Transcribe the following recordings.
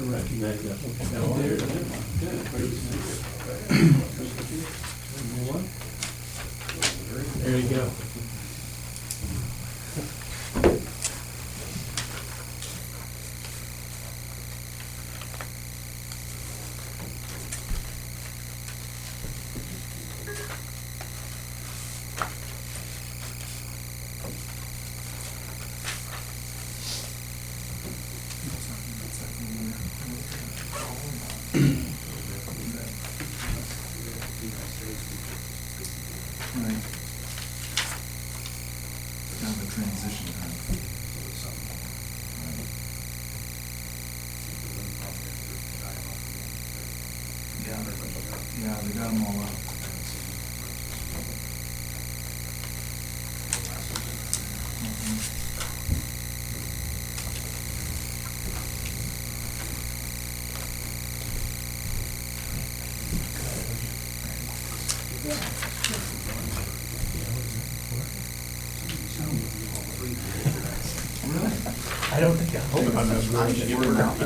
recognize that. There you go. Right. Kind of a transition time. Right. Yeah, they got them all out. Really? I don't think I hope I'm not really You were out.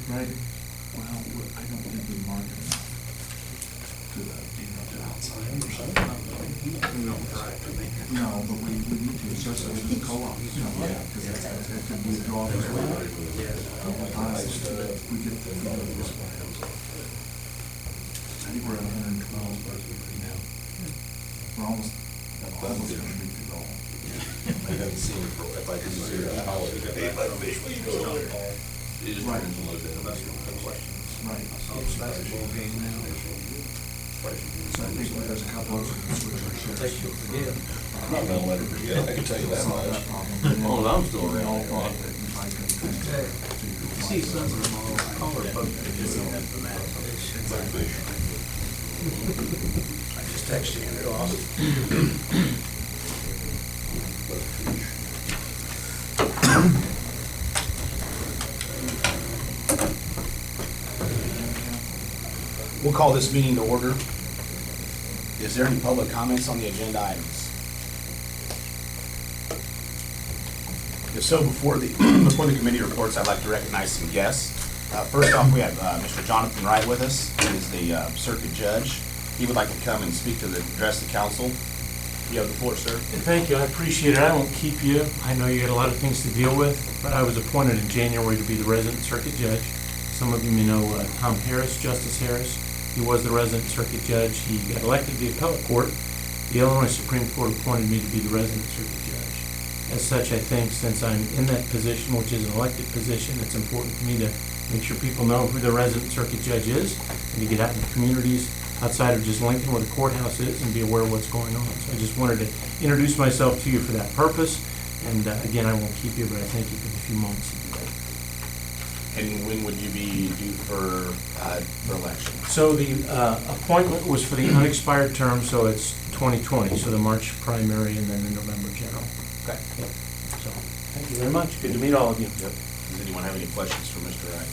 Right. Well, I don't think we market it to the, to outside or something. No, but we need to associate it with co-op. Yeah. Because it could be a draw as well. We get the, I think we're at 112 now. We're almost going to meet the goal. I haven't seen it for, if I can see it, how it is. Hey, let me go over there. It just Right. turns a little bit of questions. Right. So I think there's a couple of which are shared. I'm not gonna let her forget, I can tell you that Solve much. that problem. Long as I'm still We all around. thought that if I could See some of them all, call it both, they just don't have the map. I just texted you, they're awesome. We'll call this meeting to order. Is there any public comments on the agenda items? If so, before the committee reports, I'd like to recognize some guests. First off, we have Mr. Jonathan Wright with us. He is the circuit judge. He would like to come and speak to address the council. You have the floor, sir. Thank you, I appreciate it. I won't keep you. I know you got a lot of things to deal with, but I was appointed in January to be the resident circuit judge. Some of you may know Tom Harris, Justice Harris. He was the resident circuit judge. He got elected to the appellate court. The Illinois Supreme Court appointed me to be the resident circuit judge. As such, I think since I'm in that position, which is an elected position, it's important for me to make sure people know who the resident circuit judge is and to get out in the communities outside of just Lincoln where the courthouse is and be aware of what's going on. So I just wanted to introduce myself to you for that purpose. And again, I won't keep you, but I thank you for the few moments to do that. And when would you be due for election? So the appointment was for the unexpired term, so it's 2020, so the March primary and then the November general. Okay. Yep. So, thank you very much. Good to meet all of you. Yep. Does anyone have any questions for Mr. Wright?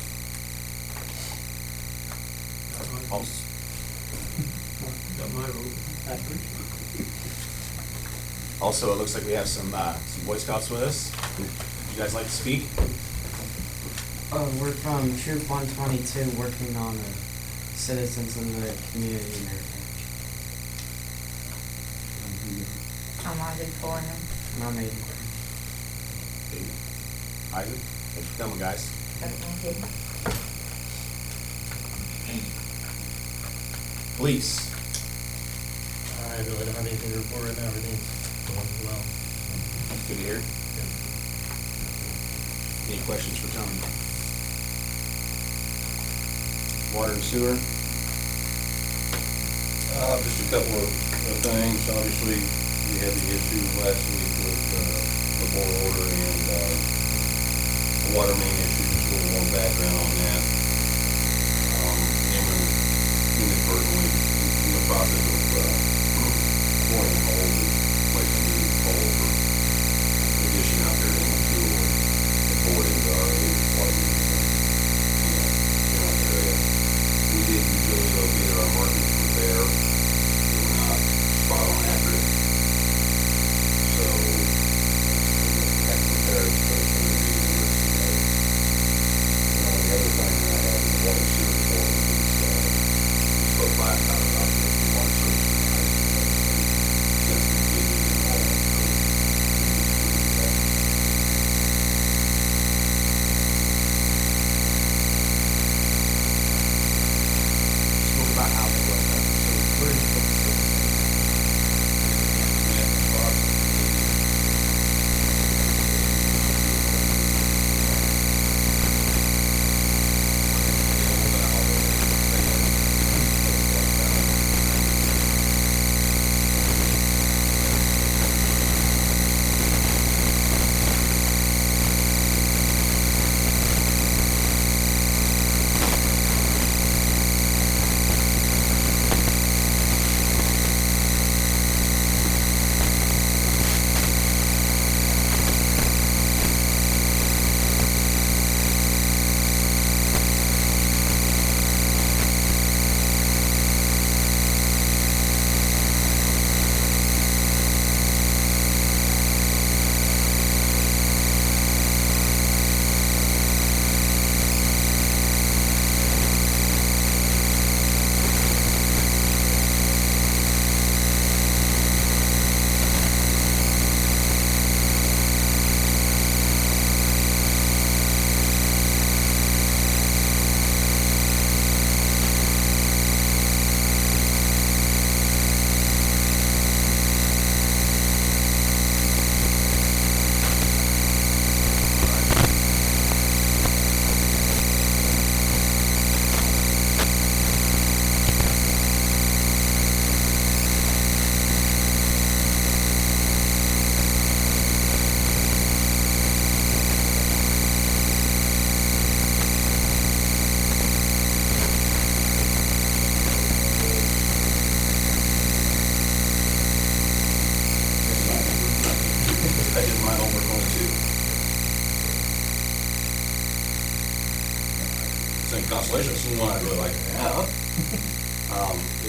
Also, it looks like we have some Boy Scouts with us. Would you guys like to speak? We're from Troop 122, working on citizens in the community and everything. I'm Isaac Foreigner. And I'm Aiden. Isaac, thanks for coming, guys. Police. I really don't have anything to report right now, everything's going well. Good to hear. Any questions for Tony? Water and sewer? Just a couple of things. Obviously, we had the issue last week with the board order and the water main issue. Just a little more background on that. think Constellation, I've seen one I'd really like to have.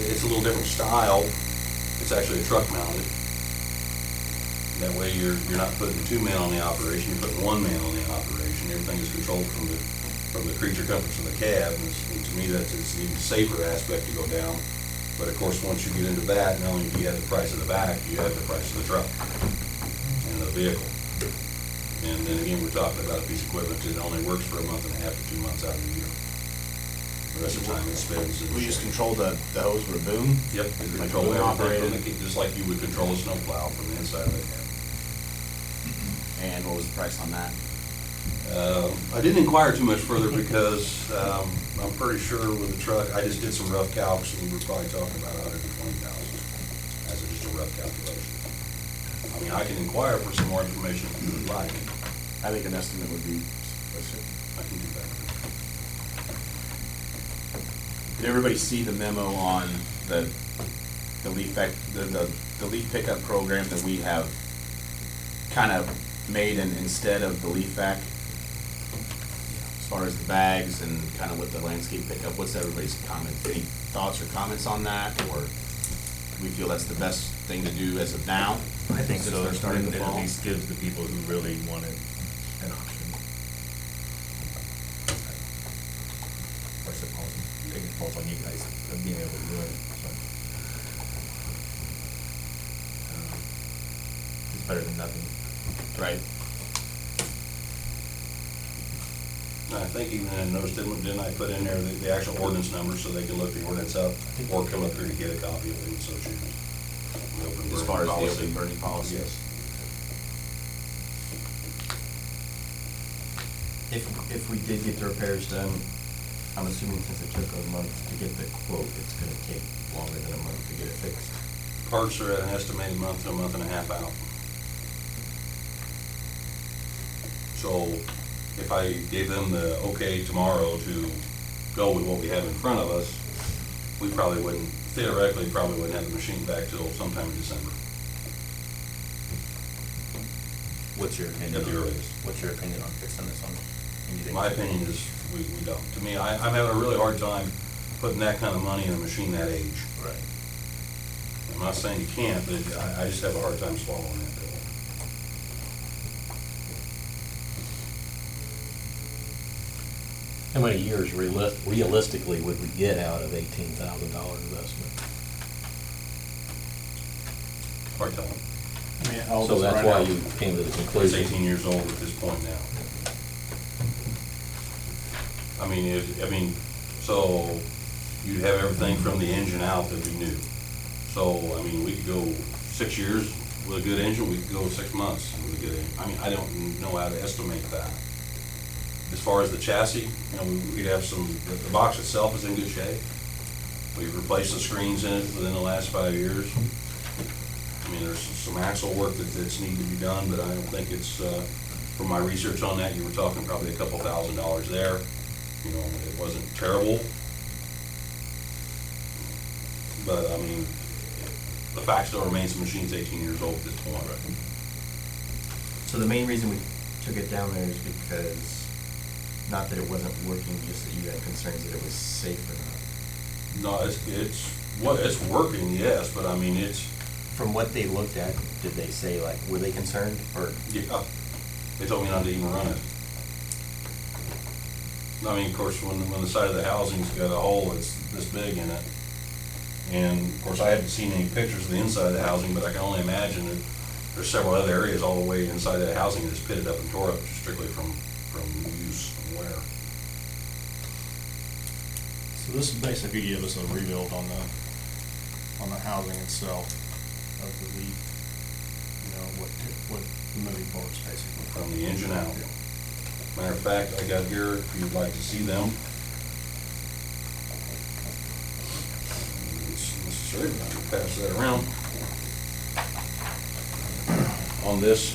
It's a little different style. It's actually a truck mounted. That way you're not putting two men on the operation, you're putting one man on the operation. Everything is controlled from the creature comforts of the cab. And to me, it's an even safer aspect to go down. But of course, once you get into that, not only do you have the price of the back, you have the price of the truck and the vehicle. And then again, we're talking about a piece of equipment that only works for a month and a half to 2 months out of the year. The rest of the time it spins. We just control the hose with a boom? Yep, you Like control boom everything, operated? just like you would control a snowplow from the inside of the cab. And what was the price on that? I didn't inquire too much further because I'm pretty sure with the truck, I just did some rough calcs and we're probably talking about 120,000 as just a rough calculation. I mean, I can inquire for some more information if you would like. I think an estimate would be sufficient. I can do that. Did everybody see the memo on the leaf pickup program that we have kind of made instead of the leaf vac? As far as the bags and kind of with the landscape pickup, what's everybody's comments? Any thoughts or comments on that, or do we feel that's the best thing to do as of now? I think Since so. they're starting to It at fall? least gives the people who really want it an option. I suppose, taking it falls on you guys of being able to do it, so. It's better than nothing. Right? I think even in those, didn't I put in there the actual ordinance number so they can look the ordinance up or come up here to get a copy of it, so choose. As far as the open burning policy? Yes. If we did get the repairs done, I'm assuming since it took a month to get the quote, it's gonna take longer than a month to get it fixed. Parts are at an estimated month to a month and a half out. So if I gave them the okay tomorrow to go with what we have in front of us, we probably wouldn't, theoretically, probably wouldn't have the machine back till sometime in December. What's your opinion? At the earliest. What's your opinion on fixing this one? Anything? My opinion is we don't. To me, I'm having a really hard time putting that kind of money in a machine that age. Right. I'm not saying you can't, but I just have a hard time swallowing that pill. How many years realistically would we get out of $18,000 investment? Hard telling. I mean, all So this that's right why now- you came to the It's conclusion. 18 years old at this point now. So you'd have everything from the engine out that we knew. So, I mean, we could go 6 years with a good engine, we could go 6 months with a good engine. I mean, I don't know how to estimate that. As far as the chassis, we'd have the box itself is in good shape. We've replaced the screens in it within the last 5 years. I mean, there's some axle work that's needed to be done, but I don't think it's, from my research on that, you were talking probably a couple $1,000s there. It wasn't terrible. But, I mean, the fact still remains the machine's 18 years old at this point. So the main reason we took it down there is because, not that it wasn't working, just that you had concerns that it was safe or not. No, it's working, yes, but I mean, it's, From what they looked at, did they say, like, were they concerned, or? yeah, they told me not to even run it. I mean, of course, when the side of the housing's got a hole that's this big in it, and of course, I haven't seen any pictures of the inside of the housing, but I can only imagine that there's several other areas all the way inside that housing that's pitted up and tore up strictly from use and wear. So this basically give us a rebuild on the housing itself of the leaf, what the moving parts basically. From the engine out. Matter of fact, I got here, if you'd like to see them. It's necessary, but I'll pass that around. On this,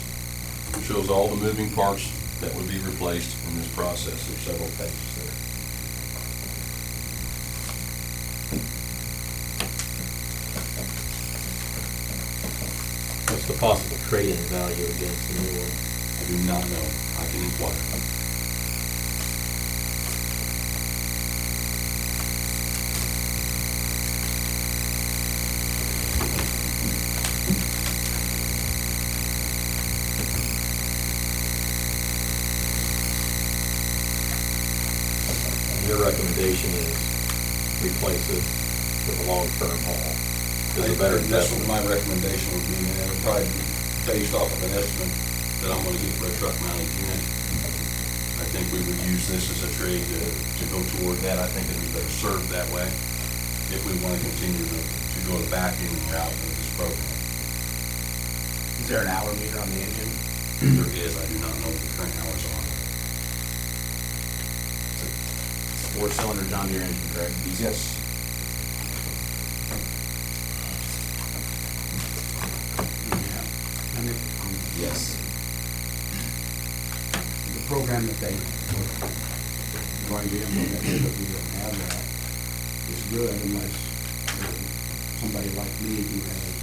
it shows all the moving parts that would be replaced in this process. There's several pages there. What's the possible trade-in value against the new one? I do not know. I can inquire. your recommendation is replace it with a long-term haul. Is a better That's what investment. my recommendation would be, and it'll probably be based off of an estimate that I'm gonna get for a truck mounted unit. I think we would use this as a trade to go toward that. I think it'd be better served that way if we wanna continue to go the vacuuming route of this program. Is there an hour meter on the engine? There is, I do not know what the current hours are. It's a four-cylinder John Deere engine, correct? Yes. Yeah, and Yes. the program that they going to implement, but we don't have that, is good unless somebody like me who has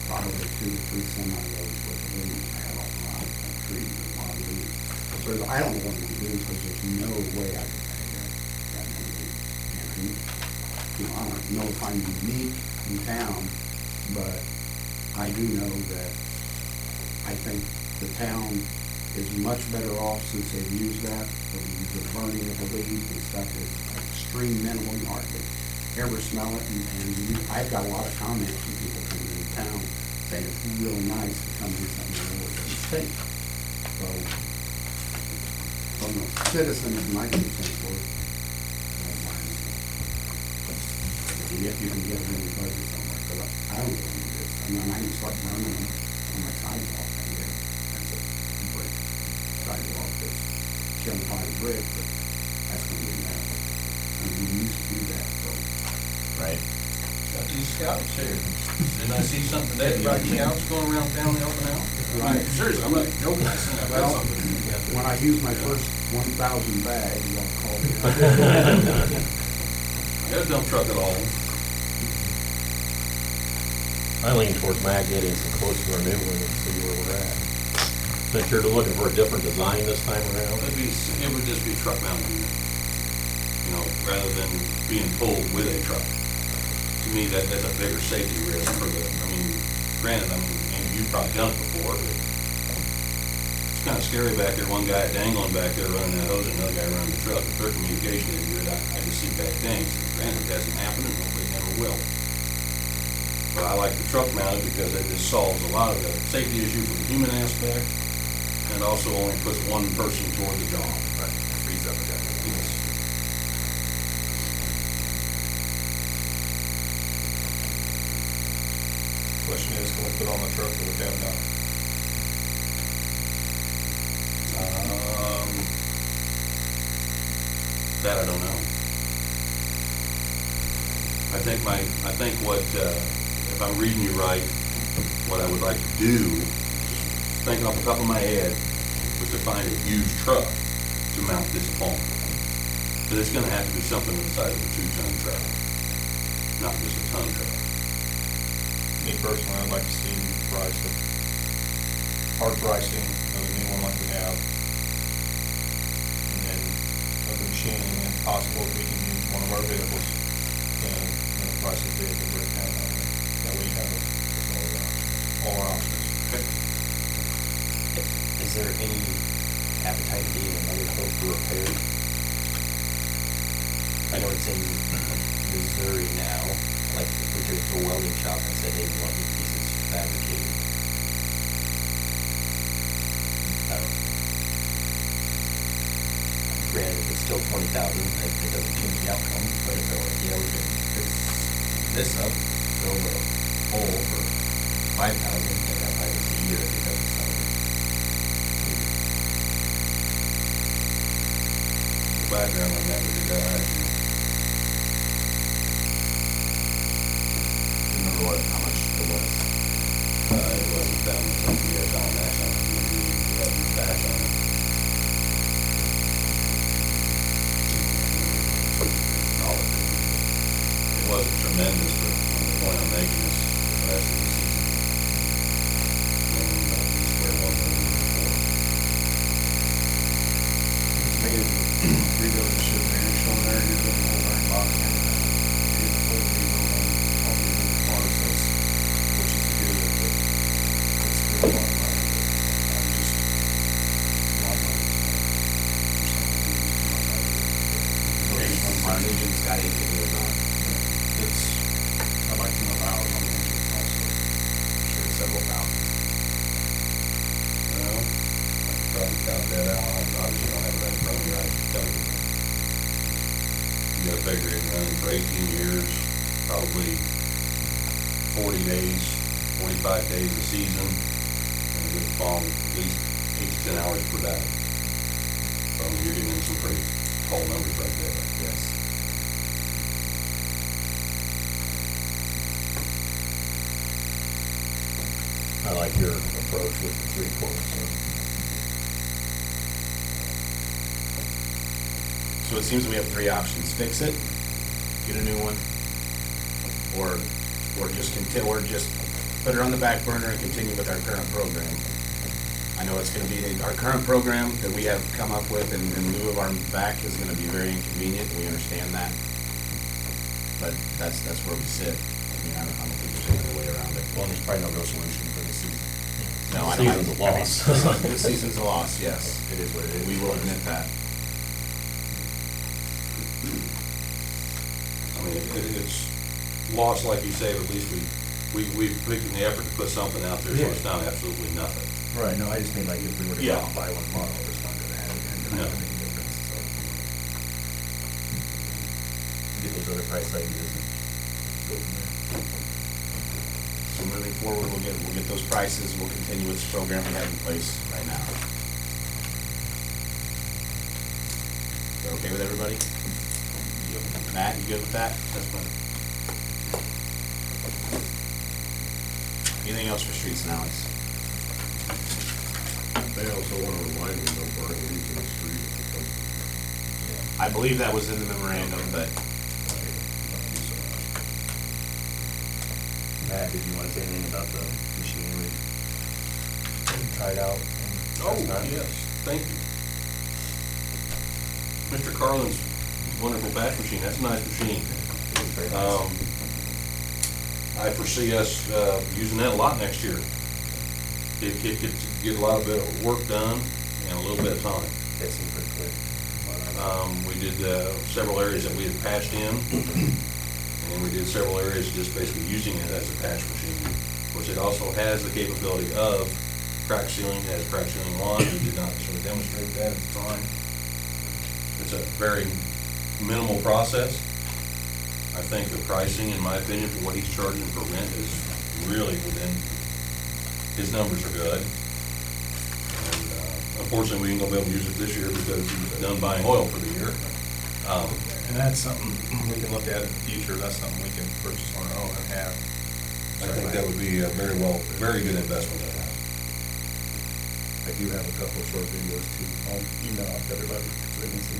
probably 2 to 3 semi-loads worth of leaves, I have a lot of trees and a lot of leaves. So I don't know what I'm gonna do, because there's no way I can pay that many leaves. And I don't know if I'm unique in town, but I do know that I think the town is much better off since they've used that. The burning of the leaves and stuff is extreme minimal, you hardly ever smell it. And I've got a lot of comments from people coming into town saying it's real nice to come in something that really doesn't stink. So, from the citizens, my 2 cents worth, you can get them in your budget somewhere, because I don't know what to do. I mean, I can start burning them on my sidewalk. I mean, that's a brick sidewalk that's 75 brick, but that's gonna be metal. I mean, we used to do that, so. Right. Got these scouts here. Didn't I see something today about scouts going around town helping out? Right. Seriously, I'm not joking, I seen that. Well, when I used my first 1,000 bags, y'all called me. I got a dump truck at all. I lean towards Matt getting some close to our new one and see where we're at. Since you're looking for a different design this time around. It would just be a truck mounted unit, you know, rather than being pulled with a truck. To me, that's a bigger safety risk for granted, and you've probably done it before, but it's kind of scary back there, one guy dangling back there running that hose, and another guy running the truck. If their communication isn't good, I just see bad things. Granted, it hasn't happened, and hopefully it never will. But I like the truck mounted because it just solves a lot of the safety issue from the human aspect, and also only puts one person toward the job. Right. Frees up a guy. Yes. Question is, can we put on the truck that we have now? That I don't know. I think what, if I'm reading you right, what I would like to do, just thinking off the top of my head, was to find a used truck to mount this upon. But it's gonna have to be something the size of a 2-ton truck, not just a ton truck. Me personally, I'd like to see price of hard pricing of a new one like we have. And then of the machine, and if possible, if we can use one of our vehicles, then the price of the vehicle breakdown on it. That way you have all our options. Is there any appetite to get another quote for repairs? I know it's in Missouri now, like if we took it to a welding shop and said, hey, we want these pieces fabricated. Granted, if it's still 20,000, it doesn't change the outcome, but if they're like, yeah, we can fix this up, fill the hole for 5,000, then that might be a year if it doesn't sell. The background on that would be that idea. Remember how much it was? It wasn't that much, I think we had on that, so we had the back on it. It wasn't tremendous, but the point I'm making is, last of the season. This is where it was before. Maybe rebuild the ship ranch on there, you're doing the whole burn box and everything. You're the full rebuild on all the water sets, which is good, but it's still a lot of money. I'm just, a lot of money. For something to use, not that. Our Legion's got 8 videos on it. It's, I'd like to know how it's on the internet also. I'm sure it's several thousand. Well, I could probably count that out. I obviously don't have it right in front of me right to tell you. You gotta figure it running for 18 years, probably 40 days, 45 days a season, and a good long, at least 8 to 10 hours per day. So I mean, you're getting in some pretty tall numbers right there. Yes. I like your approach with the 3 quotes, so. So it seems we have 3 options: fix it, get a new one, or just or just put it on the back burner and continue with our current program. I know it's going to be our current program that we have come up with in lieu of our back is going to be very inconvenient. We understand that, but that's where we sit. I mean, I don't think there's any other way around it. Well, there's probably no real solution for this season. No, I Season's don't. a loss. This season's a loss. Yes, It is what it is. we will admit that. I mean, it's lost, like you say, but at least we've put in the effort to put something out there, so it's not absolutely nothing. Right, no, I just mean like if we were to Yeah. go out and buy one tomorrow, it's not gonna have, it's not No. gonna make a difference, so. Get those other price ideas and go from there. So moving forward, we'll get those prices. We'll continue with the program we have in place right now. Is that okay with everybody? Matt, you good with that? That's fine. Anything else for streets and alleys? They also want to remind me no burning into the street. I believe that was in the memorandum, but Matt, did you wanna say anything about the machinery? that you tried out? Oh, yes, thank you. Mr. Carlin's wonderful batch machine, that's a nice machine. It's very nice. I foresee us using that a lot next year. It could get a lot of bit of work done in a little bit of time. That seemed pretty quick. We did several areas that we had patched in, and we did several areas just basically using it as a patch machine. Of course, it also has the capability of crack sealing, it has crack sealing on. We did not sort of demonstrate that at the time. It's a very minimal process. I think the pricing, in my opinion, for what he's charging for rent is really within, his numbers are good. And unfortunately, we ain't gonna be able to use it this year because he's done buying oil for the year. And that's something we can look at in the future, that's something we can purchase on our own and have. I think that would be a very good investment to have. I do have a couple of short videos too. I'll email out to everybody so they can see.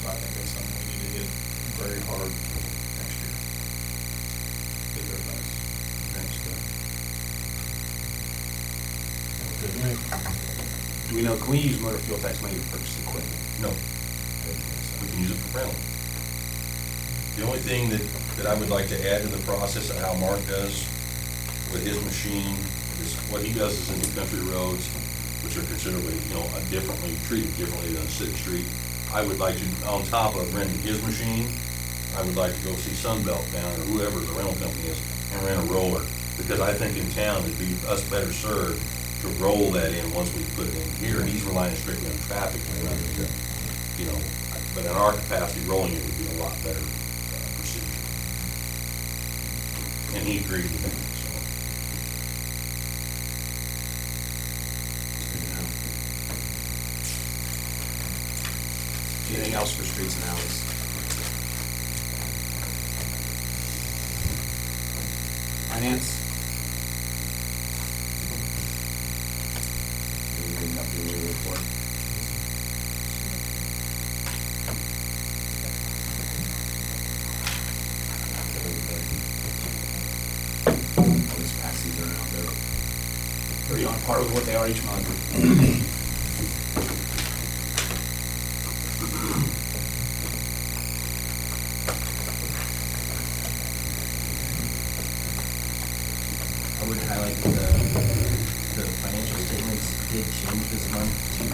So I think that's something we need to hit very hard next year. Get everybody's rents done. Good to me. do we know, can we use motor fuel tax money to purchase equipment? No, we can use it for rental. The only thing that I would like to add to the process of how Mark does with his machine is what he does is in the country roads, which are considerably, treated differently than city street. I would like to, on top of renting his machine, I would like to go see Sunbelt down or whoever the rental company is and rent a roller. Because I think in town it'd be us better served to roll that in once we put it in here. He's relying strictly on traffic and running it, but in our capacity, rolling it would be a lot better procedure. And he agreed with that, so. Good to know. Anything else for streets and alleys? Finance? Nothing new to report. I'll just pass these around. They're pretty on par with what they are each month. I would highlight that the financial statements did change this month to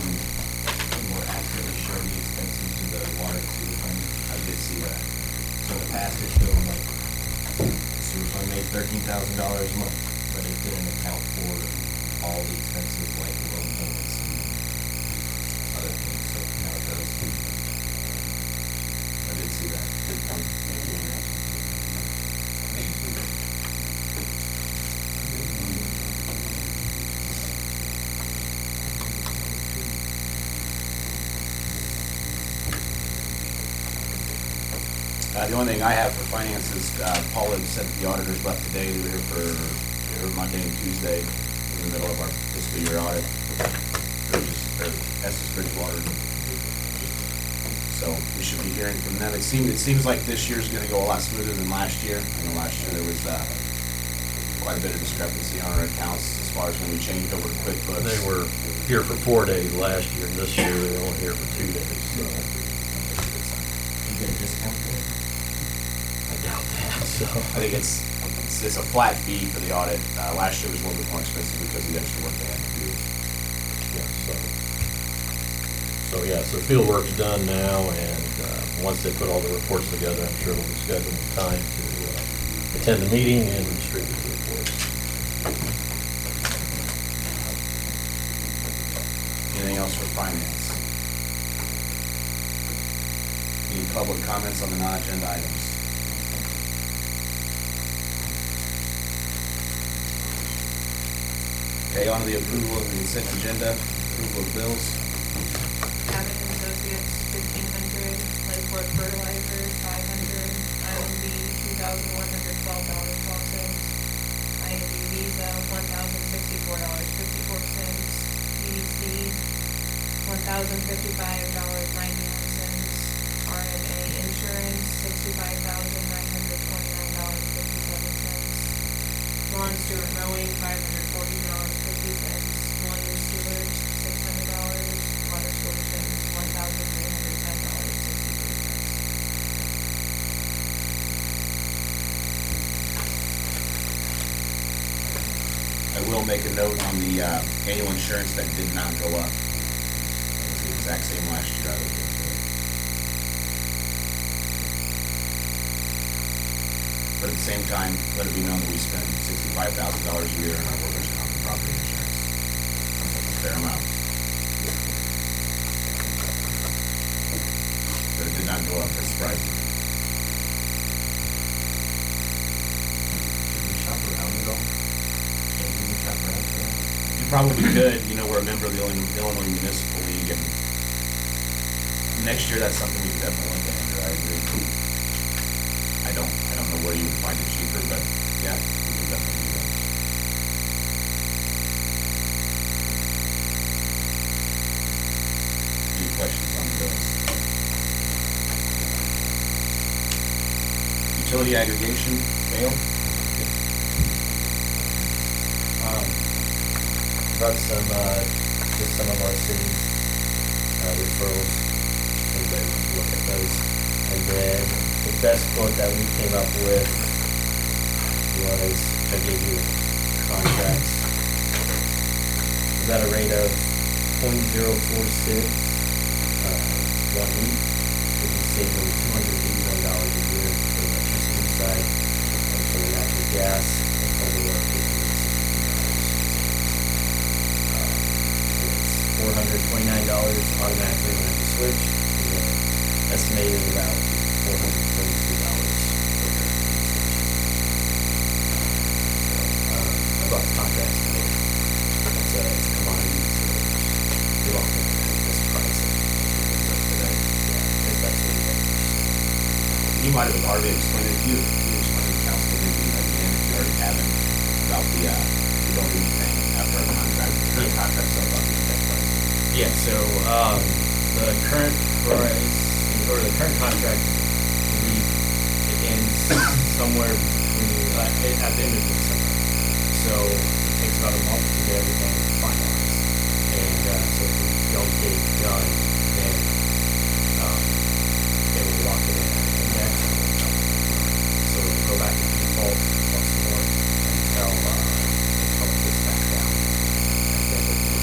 past, it showed like sewer fund made $13,000 a month, but it didn't account for all the expenses like loan payments and other things, so now it does. I did see that. Good point. Thank you, Lance. The only thing I have for finances, Paul had said that the auditors left today. They were here Monday and Tuesday in the middle of our fiscal year audit. Estes Bridgewater. So we should be hearing from them. It seems like this year's gonna go a lot smoother than last year. I know last year there was quite a bit of discrepancy on our accounts as far as when we changed over to QuickBooks. They were here for 4 days last year, and this year they were only here for 2 days, so You get a discount for it? I doubt that, so. I think it's a flat fee for the audit. Last year was a little bit more expensive because of the extra work they had to do. Yeah, so yeah, so field work's done now, and once they put all the reports together, I'm sure we'll be scheduling time to attend the meeting and distribute the reports. Anything else for finance? Any public comments on the non-agenda items? Okay, on to the approval of the consent agenda, approval of bills. Abbott and Associates, 1,500, Lakeport Fertilizer, 500, Island B, $2,112.12, ING Visa, $1,064.54, EDC, $1,055.91, RMA Insurance, $65,929.57, Ron Stewart Mowing, $540.50, William Stewart, $600, Water Solutions, $1,310.63. I will make a note on the annual insurance that did not go up. It was the exact same last year. I looked into it. But at the same time, let it be known that we spend $65,000 a year on our workers' comp and property insurance. That's a fair amount. But it did not go up. That's surprising. Can we shop around at all? Can we shop around for that? You probably could. You know, we're a member of the Illinois Municipal League, and next year that's something we could definitely look at, Andrew. I agree. I don't know where you would find it cheaper, but yeah, we can definitely do that. Any questions on the bills? Utility aggregation, Dale? Brought just some of our cities, referrals, anybody wants to look at those. And then the best quote that we came up with was, I gave you contracts. Was at a rate of .046, 1 week, which is saving $281 a year for the electricity side, and for the natural gas, the total work is $429 automatically when you switch, and then estimated about $432 per year. So, I bought the contracts today. It's a commodity, so we lock in at this price today. Yeah, because that's what we have. You might have already explained it to you. You explained to the council maybe again if you already haven't about the we don't do anything after our contract. The contract's up on the next price. Yeah, so, the current price, or the current contract, it ends somewhere between, at the end of December. So it takes about a month to get everything finalized. And, so if we don't get it done, then, it will lock it in at the index. So it'll go back to default plus more until it gets back down. And then it'll be,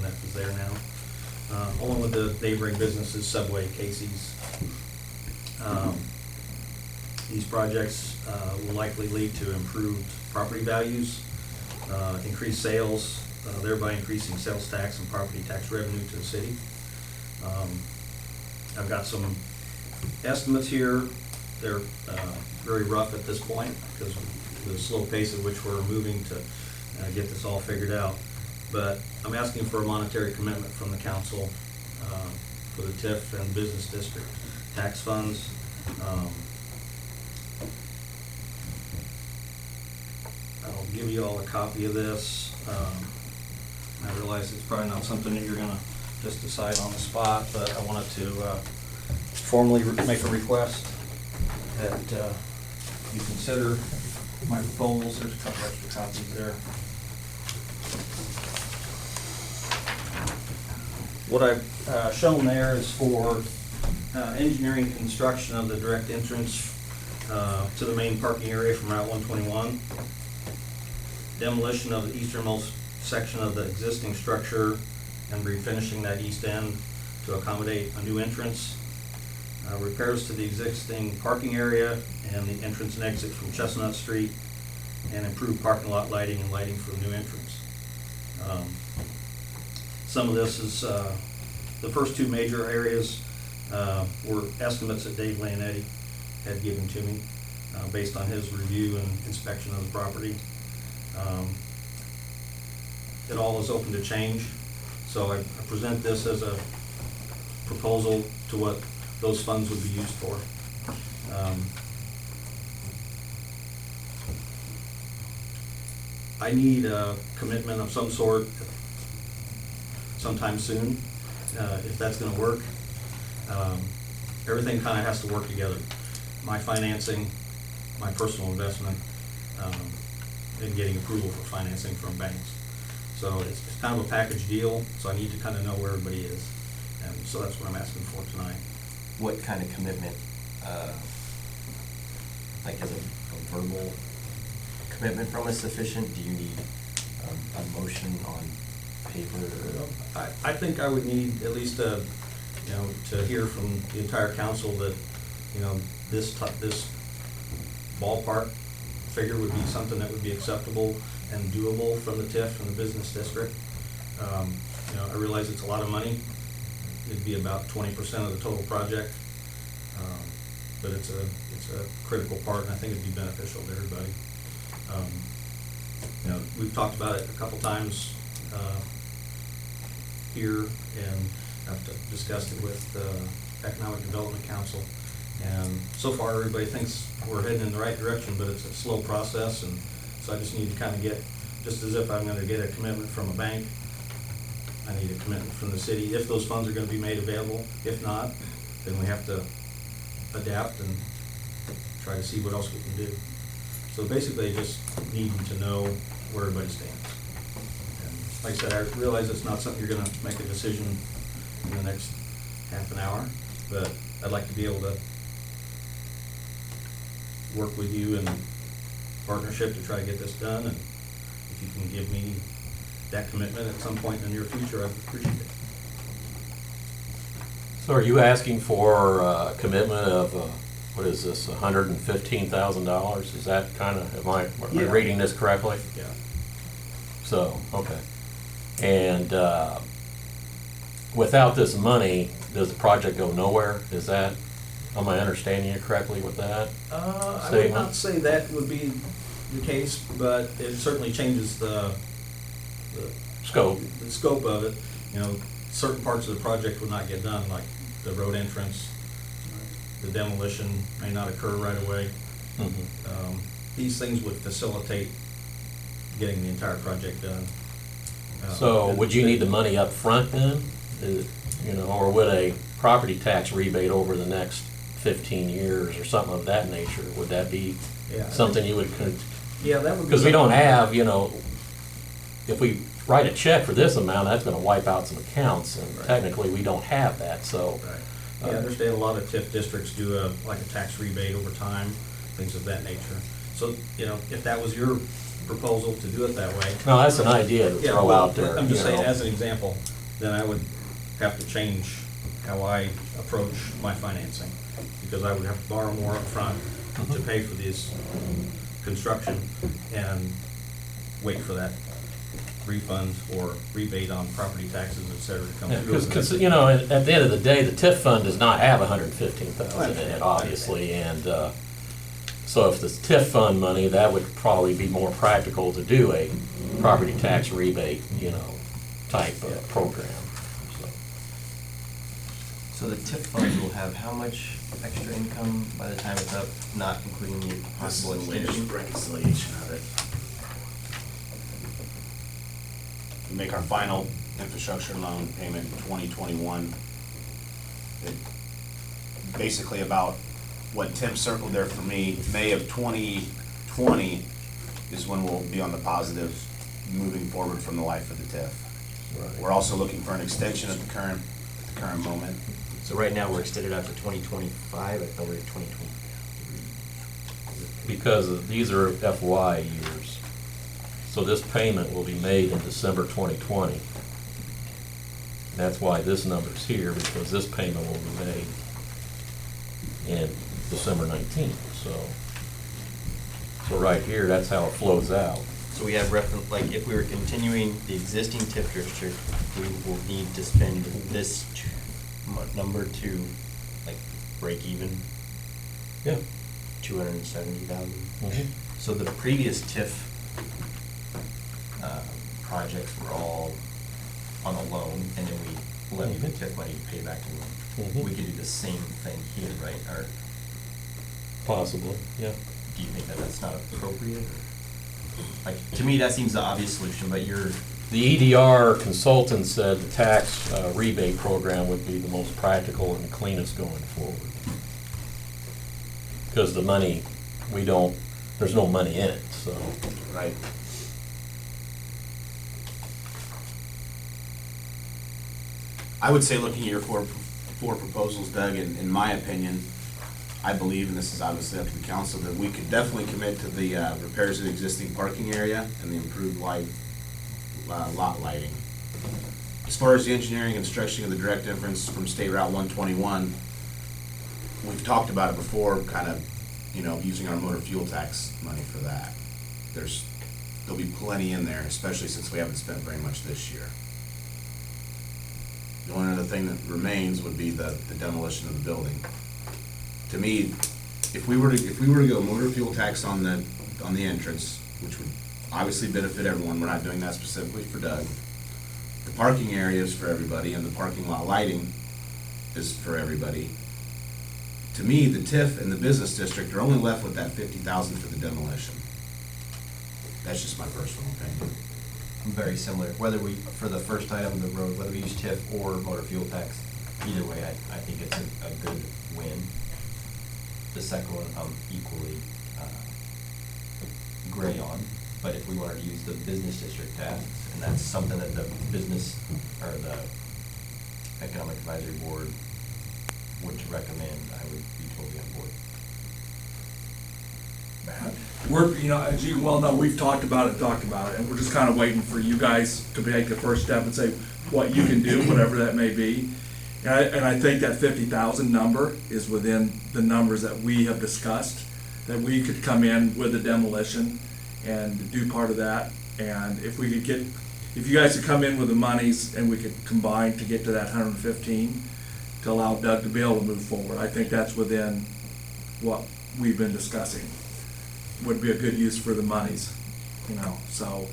that is there now. Along with the neighboring businesses, Subway, Casey's. These projects will likely lead to improved property values, increased sales, thereby increasing sales tax and property tax revenue to the city. I've got some estimates here. They're very rough at this point because of the slow pace at which we're moving to get this all figured out. But I'm asking for a monetary commitment from the council for the TIF and business district tax funds. I'll give you all a copy of this. I realize it's probably not something that you're gonna just decide on the spot, but I wanted to formally make a request that you consider my proposals. There's a couple extra copies there. What I've shown there is for engineering construction of the direct entrance to the main parking area from Route 121, demolition of the easternmost section of the existing structure and refinishing that east end to accommodate a new entrance, repairs to the existing parking area and the entrance and exit from Chestnut Street, and improved parking lot lighting and lighting for the new entrance. Some of this is, the first two major areas were estimates that Dave Leonetti had given to me based on his review and inspection of the property. It all is open to change, so I present this as a proposal to what those funds would be used for. I need a commitment of some sort sometime soon, if that's gonna work. Everything kinda has to work together. My financing, my personal investment, and getting approval for financing from banks. So it's kind of a package deal, so I need to kinda know where everybody is. And so that's what I'm asking for tonight. What kind of commitment, like is a verbal commitment from us sufficient? Do you need a motion on paper? I think I would need at least to hear from the entire council that, this ballpark figure would be something that would be acceptable and doable from the TIF and the business district. I realize it's a lot of money. It'd be about 20% of the total project, but it's a critical part, and I think it'd be beneficial to everybody. We've talked about it a couple times here, and I've discussed it with the Economic Development Council. And so far, everybody thinks we're heading in the right direction, but it's a slow process, and so I just need to kind of get, just as if I'm going to get a commitment from a bank, I need a commitment from the city, if those funds are going to be made available. If not, then we have to adapt and try to see what else we can do. So basically, just needing to know where everybody stands. And like I said, I realize it's not something you're going to make a decision in the next half an hour, but I'd like to be able to work with you in partnership to try to get this done, and if you can give me that commitment at some point in the near future, I'd appreciate it. So are you asking for a commitment of, what is this, $115,000? Is that kind of, am I Yeah. reading this correctly? Yeah. So, okay. And without this money, does the project go nowhere? Is that, am I understanding you correctly with that? I would not say that would be the case, but it certainly changes the Scope. the scope of it. Certain parts of the project would not get done, like the road entrance. The demolition may not occur right away. Mhm. These things would facilitate getting the entire project done. So would you need the money up front then? Or would a property tax rebate over the next 15 years or something of that nature, would that be Yeah. something you would, Yeah, that would be. because we don't something- have, if we write a check for this amount, that's gonna wipe out some accounts, and Right. technically, we don't have that, so. Right. Yeah, I understand a lot of TIF districts do a tax rebate over time, things of that nature. So, if that was your proposal to do it that way. No, that's an idea to Yeah, throw well, out there. I'm just saying, you know. as an example, then I would have to change how I approach my financing, because I would have to borrow more upfront to pay for these construction and wait for that refund or rebate on property taxes, et cetera, to come through. Because, you know, at the end of the day, the TIF fund does not have $115,000 in it, obviously, and so if the TIF fund money, that would probably be more practical to do a property tax rebate, you know, type of program. So the TIF fund will have how much extra income by the time it's up, not including the possible extension? Reconciliation of it. We make our final infrastructure loan payment in 2021. Basically about what Tim circled there for me, May of 2020 is when we'll be on the positive, moving forward from the life of the TIF. Right. We're also looking for an extension at the current moment. So right now, we're extended out to 2025, I thought we were 2023. Because these are FY years. So this payment will be made in December 2020. That's why this number's here, because this payment will be made in December 19th, so right here, that's how it flows out. So we have like, if we were continuing the existing TIF district, we will need to spend this number to, like, break even? Yeah. 270,000? Mhm. So the previous TIF projects were all on a loan, and then we levied the TIF money to pay back the loan. Mhm. We could do the same thing here, right? Or Possibly, yeah. do you think that that's not appropriate? Or, like, to me, that seems the obvious solution, but you're... The EDR consultant said the tax rebate program would be the most practical and the cleanest going forward. Because the money, there's no money in it, so. Right. I would say, looking at your four proposals, Doug, in my opinion, I believe, and this is obviously up to the council, that we could definitely commit to the repairs of the existing parking area and the improved lot lighting. As far as the engineering and structuring of the direct inference from State Route 121, we've talked about it before, kind of, you know, using our motor fuel tax money for that. There'll be plenty in there, especially since we haven't spent very much this year. The only other thing that remains would be the demolition of the building. To me, if we were to go motor fuel tax on the entrance, which would obviously benefit everyone, we're not doing that specifically for Doug. The parking area is for everybody, and the parking lot lighting is for everybody. To me, the TIF and the business district are only left with that $50,000 for the demolition. That's just my personal opinion. Very similar, whether we, for the first item, the road, whether we use TIF or motor fuel tax, either way, I think it's a good win. The second one, I'm equally gray on, but if we wanted to use the business district tax, and that's something that the business, or the economic advisory board would recommend, I would be totally on board. You know, as you well know, we've talked about it, and we're just kind of waiting for you guys to take the first step and say what you can do, whatever that may be. And I think that 50,000 number is within the numbers that we have discussed, that we could come in with the demolition and do part of that. And if you guys could come in with the monies and we could combine to get to that 115 to allow Doug to be able to move forward, I think that's within what we've been discussing. Would be a good use for the monies, you know. So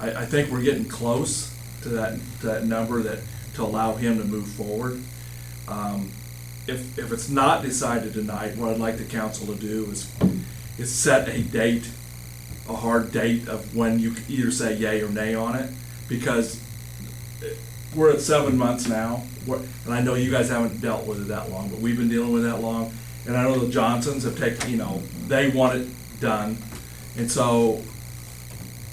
I think we're getting close to that number to allow him to move forward. If it's not decided tonight, what I'd like the council to do is set a date, a hard date of when you can either say yay or nay on it, because we're at 7 months now, and I know you guys haven't dealt with it that long, but we've been dealing with it that long, and I know the Johnsons have taken, you know, they want it done. And so,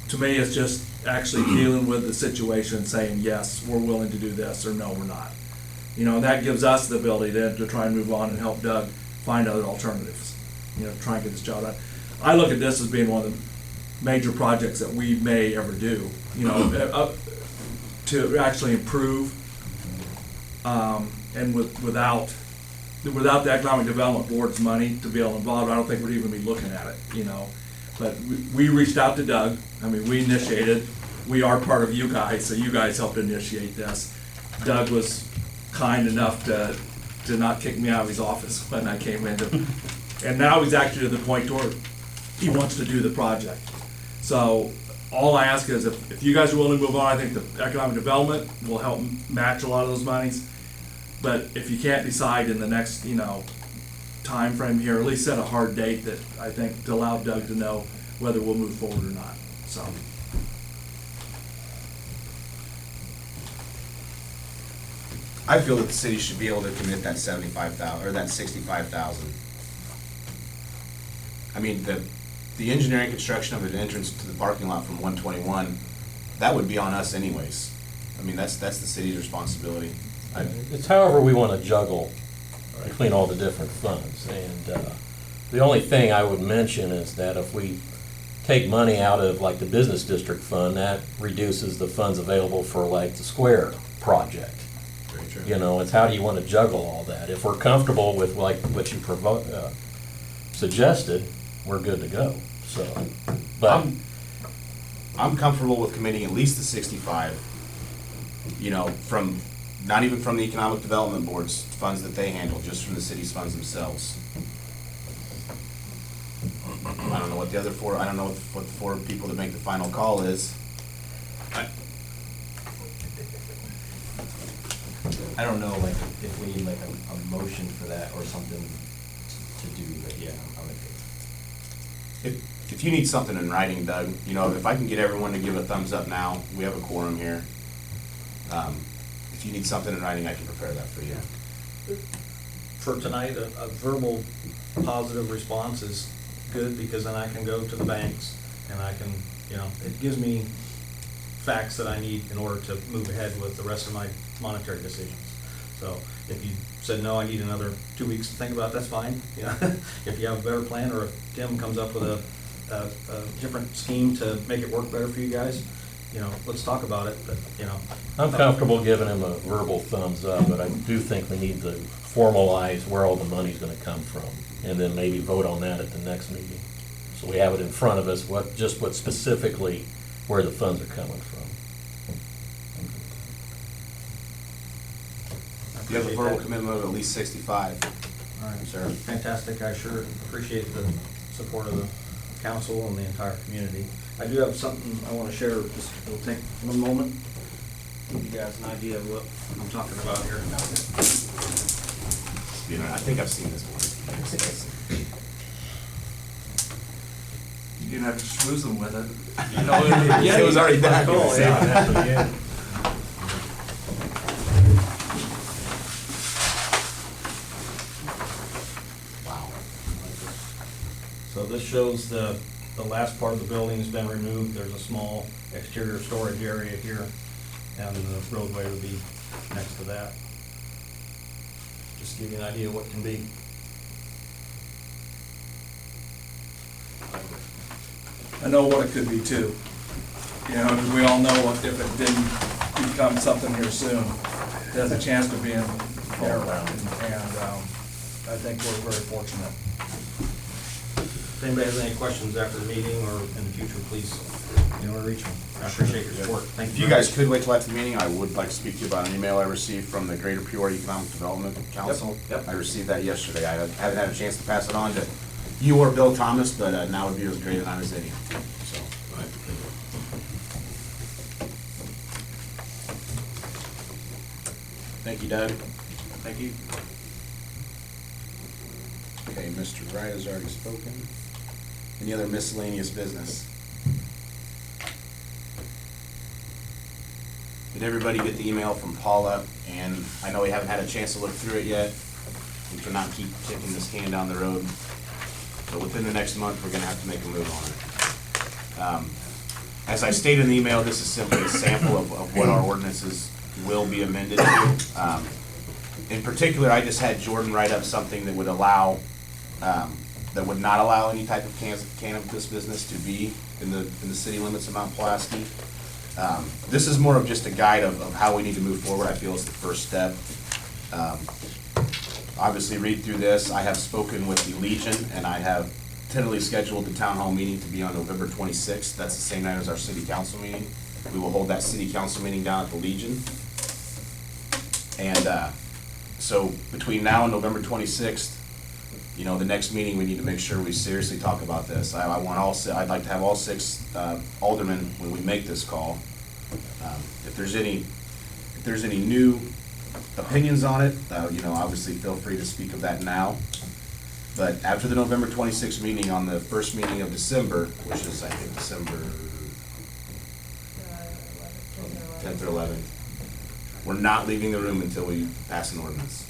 to me, it's just actually dealing with the situation, saying, yes, we're willing to do this, or no, we're not. You know, and that gives us the ability then to try and move on and help Doug find other alternatives, you know, try and get this job done. I look at this as being one of the major projects that we may ever do, you know, to actually improve And without the Economic Development Board's money to be able to involve, I don't think we'd even be looking at it, you know. But we reached out to Doug. I mean, we initiated. We are part of you guys, so you guys helped initiate this. Doug was kind enough to not kick me out of his office when I came in. And now he's actually to the point where he wants to do the project. So all I ask is if you guys are willing to move on, I think the economic development will help match a lot of those monies. But if you can't decide in the next, you know, time frame here, at least set a hard date that I think to allow Doug to know whether we'll move forward or not, so. I feel that the city should be able to commit that 75,000, or that 65,000. I mean, the engineering construction of an entrance to the parking lot from 121, that would be on us anyways. I mean, that's the city's responsibility. It's however we want to juggle between all the different funds. And the only thing I would mention is that if we take money out of like the business district fund, that reduces the funds available for like the square project. Very true. You know, it's how do you want to juggle all that? If we're comfortable with like what you suggested, we're good to go. So, but I'm comfortable with committing at least the 65, you know, from, not even from the Economic Development Board's funds that they handle, just from the city's funds themselves. I don't know what the other four, I don't know what the four people that make the final call is. I don't know, like, if we need like a motion for that or something to do, but yeah, I'm okay. If you need something in writing, Doug, you know, if I can get everyone to give a thumbs up now, we have a quorum here. If you need something in writing, I can prepare that for you. For tonight, a verbal positive response is good, because then I can go to the banks and I can, you know, it gives me facts that I need in order to move ahead with the rest of my monetary decisions. So if you said, no, I need another 2 weeks to think about it, that's fine. You know, if you have a better plan, or if Tim comes up with a different scheme to make it work better for you guys, you know, let's talk about it, but, you know. I'm comfortable giving him a verbal thumbs up, but I do think we need to formalize where all the money's gonna come from, and then maybe vote on that at the next meeting. So we have it in front of us, what specifically, where the funds are coming from. You have a verbal commitment of at least 65. All right, sir. Fantastic. I sure appreciate the support of the council and the entire community. I do have something I want to share. Just, it'll take 1 moment. Give you guys an idea of what I'm talking about here. You know, I think I've seen this one. You didn't have to schmooze them with it. You know, Yeah, it was already done. Cool, yeah. Wow. So this shows the last part of the building has been removed. There's a small exterior storage area here, and the roadway would be next to that. Just to give you an idea of what can be. I know what it could be too. You know, 'cause we all know what, if it didn't become something here soon, it has a chance to be in Fairground, and I think we're very fortunate. If anybody has any questions after the meeting or in the future, please, you know, where to reach me. I appreciate your support. Thank you. If you guys could wait till after the meeting, I would like to speak to you about an email I received from the Greater Peoria Economic Development Council. Yep. I received that yesterday. I haven't had a chance to pass it on to you or Bill Thomas, but now would be as great an honor as any. So, thank you, Doug. Thank you. Okay, Mr. Wright has already spoken. Any other miscellaneous business? Did everybody get the email from Paula? And I know we haven't had a chance to look through it yet. We cannot keep kicking this can down the road. But within the next month, we're gonna have to make a move on it. As I stated in the email, this is simply a sample of what our ordinances will be amended to. In particular, I just had Jordan write up something that would allow, that would not allow any type of cannabis business to be in the city limits of Mount Pulaski. This is more of just a guide of how we need to move forward. I feel it's the first step. Obviously, read through this. I have spoken with the Legion, and I have tentatively scheduled the town hall meeting to be on November 26th. That's the same night as our city council meeting. We will hold that city council meeting down at the Legion. And so between now and November 26th, you know, the next meeting, we need to make sure we seriously talk about this. I want I'd like to have all 6 aldermen when we make this call. If there's any new opinions on it, you know, obviously feel free to speak of that now. But after the November 26th meeting, on the first meeting of December, which is, I think, December 10th or 11th, we're not leaving the room until we pass an ordinance.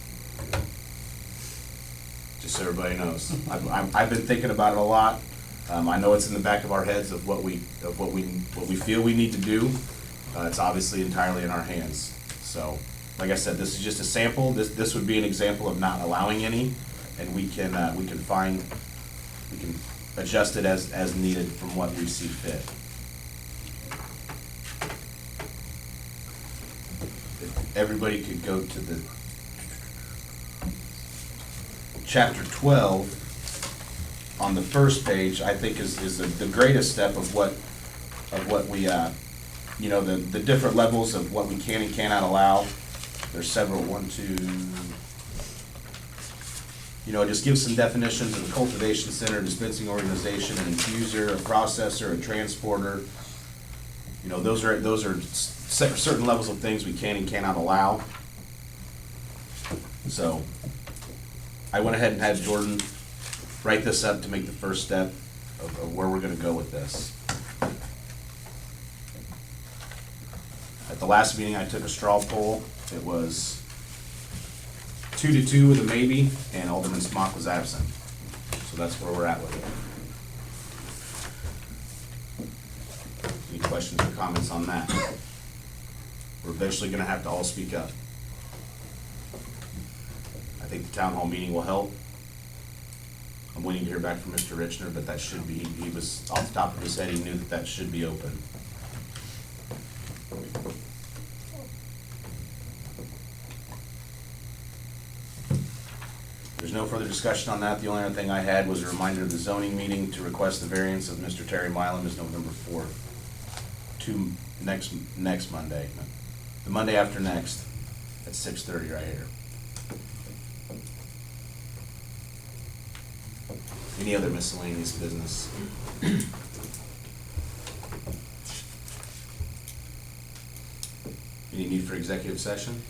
Just so everybody knows. I've been thinking about it a lot. I know it's in the back of our heads of what we feel we need to do. It's obviously entirely in our hands. So, like I said, this is just a sample. This would be an example of not allowing any, and we can adjust it as needed from what we see fit. If everybody could go to the chapter 12 on the first page, I think is the greatest step of what we you know, the different levels of what we can and cannot allow. There's several, 1, 2, you know, it just gives some definitions of a cultivation center, dispensing organization, an infuser, a processor, a transporter. You know, those are certain levels of things we can and cannot allow. So I went ahead and had Jordan write this up to make the first step of where we're gonna go with this. At the last meeting, I took a straw poll. It was 2-2 with a maybe, and Alderman Smock was absent. So that's where we're at with it. Any questions or comments on that? We're eventually gonna have to all speak up. I think the town hall meeting will help. I'm waiting to hear back from Mr. Richner, but that should be, he was, off the top of his head, he knew that should be open. There's no further discussion on that. The only other thing I had was a reminder of the zoning meeting to request the variance of Mr. Terry Milam is November 4th. To next Monday. The Monday after next at 6:30 right here. Any other miscellaneous business? Any need for executive session?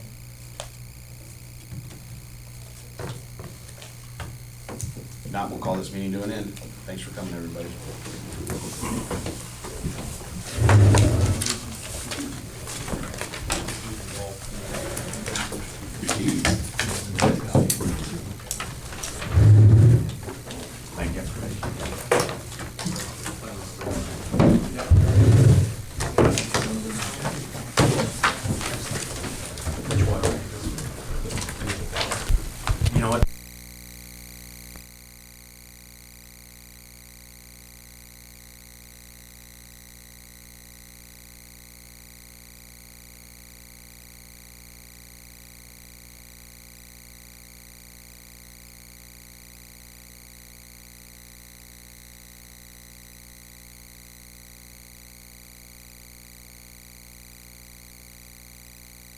If not, we'll call this meeting to an end. Thanks for coming, everybody.